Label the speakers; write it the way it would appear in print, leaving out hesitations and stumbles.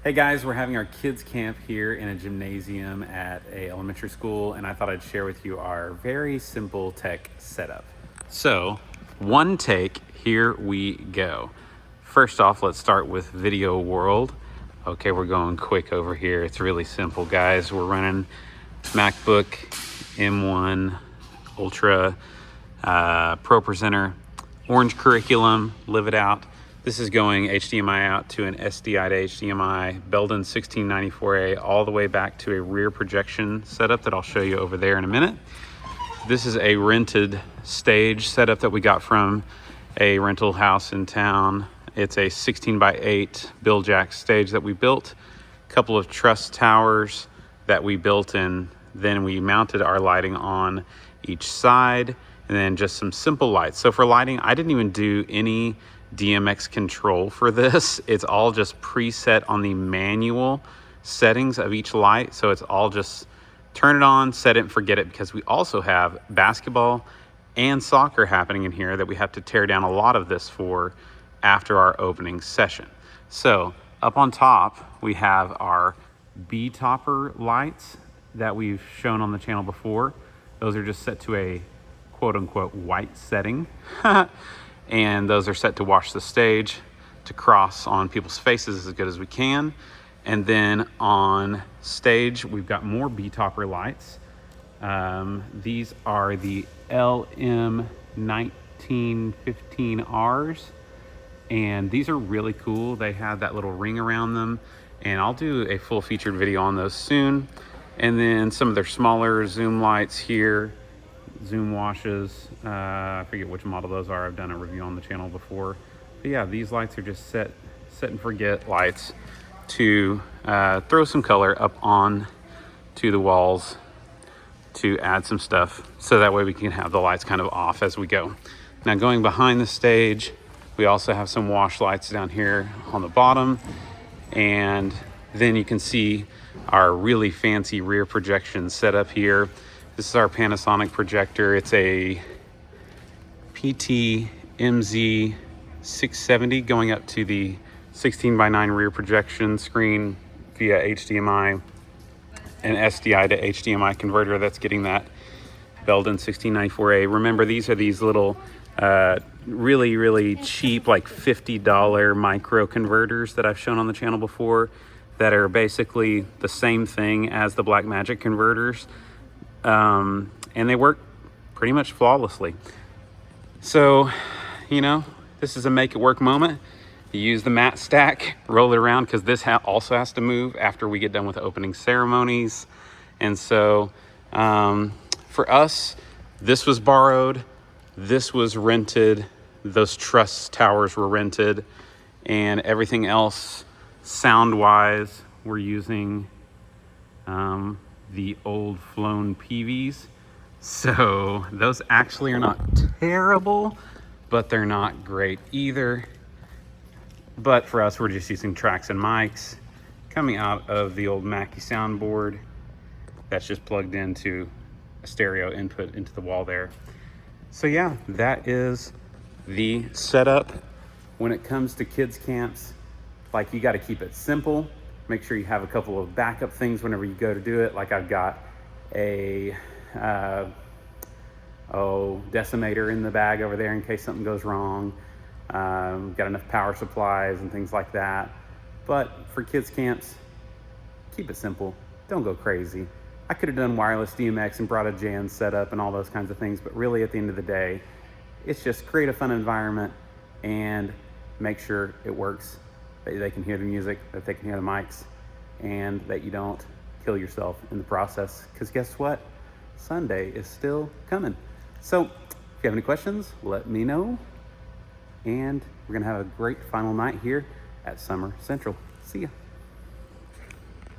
Speaker 1: Hey guys, we're having our kids camp here in a gymnasium at a elementary school, and I thought I'd share with you our very simple tech setup. So, one take, here we go. First off, let's start with video world. Okay, we're going quick over here. It's really simple, guys. We're running MacBook M1 Ultra Pro Presenter, orange curriculum, live it out. This is going HDMI out to an SDI to HDMI, Belden 1694A, all the way back to a rear projection setup that I'll show you over there in a minute. This is a rented stage setup that we got from a rental house in town. It's a 16x8 Bill Jack stage that we built, a couple of truss towers that we built, and then we mounted our lighting on each side, and then just some simple lights. So for lighting, I didn't even do any DMX control for this. It's all just preset on the manual settings of each light. So it's all just turn it on, set it and forget it, because we also have basketball and soccer happening in here that we have to tear down a lot of this for after our opening session. So up on top, we have our B-topper lights that we've shown on the channel before. Those are just set to a quote unquote white setting. And those are set to wash the stage, to cross on people's faces as good as we can. And then on stage, we've got more B-topper lights. These are the LM1915Rs, and these are really cool. They have that little ring around them, and I'll do a full featured video on those soon. And then some of their smaller zoom lights here, zoom washes. I forget which model those are. I've done a review on the channel before. But yeah, these lights are just set and forget lights to throw some color up on to the walls to add some stuff, so that way we can have the lights kind of off as we go. Now going behind the stage, we also have some wash lights down here on the bottom, and then you can see our really fancy rear projection setup here. This is our Panasonic projector. It's a PT MZ 670 going up to the 16x9 rear projection screen via HDMI and SDI to HDMI converter. That's getting that Belden 1694A. Remember, these are these little really cheap, like $50 micro converters that I've shown on the channel before, that are basically the same thing as the Blackmagic converters. And they work pretty much flawlessly. So, you know, this is a make it work moment. You use the mat stack, roll it around, because this also has to move after we get done with the opening ceremonies. And so for us, this was borrowed, this was rented, those truss towers were rented, and everything else sound wise, we're using the old flown PVs. So those actually are not terrible, but they're not great either. But for us, we're just using tracks and mics coming out of the old Mackie soundboard that's just plugged into a stereo input into the wall there. So yeah, that is the setup. When it comes to kids camps, like, you got to keep it simple. Make sure you have a couple of backup things whenever you go to do it. Like, I've got a decimator in the bag over there in case something goes wrong. Got enough power supplies and things like that. But for kids camps, keep it simple. Don't go crazy. I could have done wireless DMX and brought a Jan setup and all those kinds of things, but really at the end of the day, it's just create a fun environment and make sure it works, that they can hear the music, that they can hear the mics, and that you don't kill yourself in the process. Because guess what? Sunday is still coming. So if you have any questions, let me know. And we're gonna have a great final night here at Summer Central. See ya.